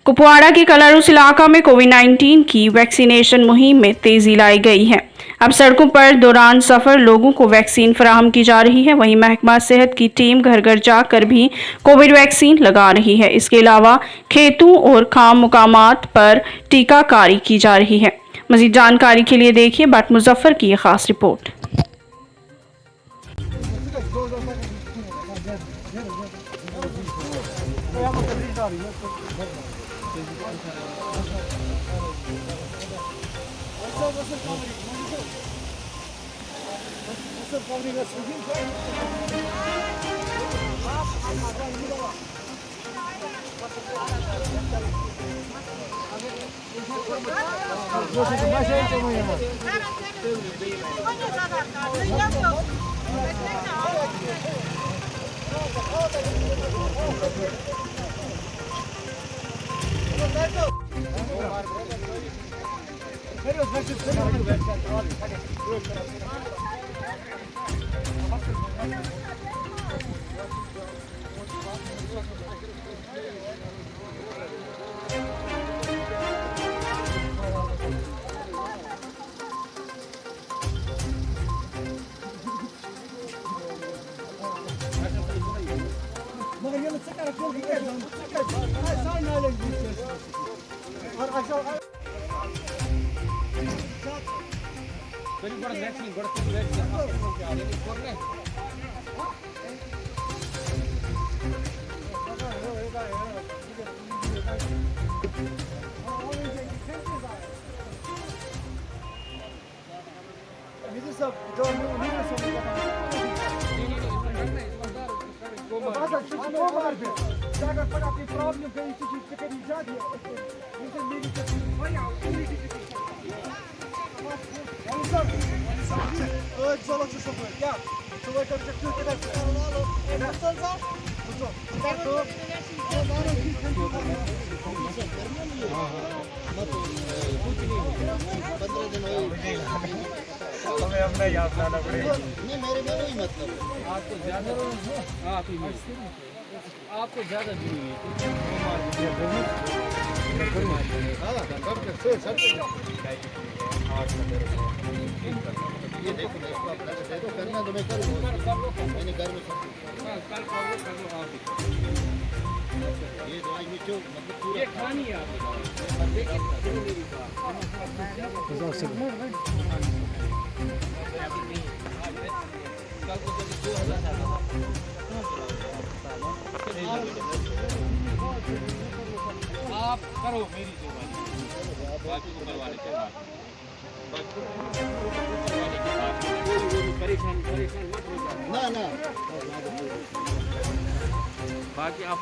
कुपवाड़ा के कलारूस इलाका में कोविड-19 की वैक्सीनेशन मुहिम में तेजी लाई गई है। अब सड़कों पर दौरान सफर लोगों को वैक्सीन फराहम की जा रही है। वहीं महकमा सेहत की टीम घर घर जाकर भी कोविड वैक्सीन लगा रही है। इसके अलावा खेतों और खाम मुकामात पर टीकाकारी की जा रही है। मजीद जानकारी के लिए देखिए बट मुजफ्फर की यह खास रिपोर्ट। आपको ज्यादा जरूरी ये देखो करना तो मैं करूँगा मैंने घर में ये दवाई में जो मतलब ये खानी है आप करो मेरी जो बाकी को करवा लेते हैं परेशान मत हो जाओ ना बाकी आप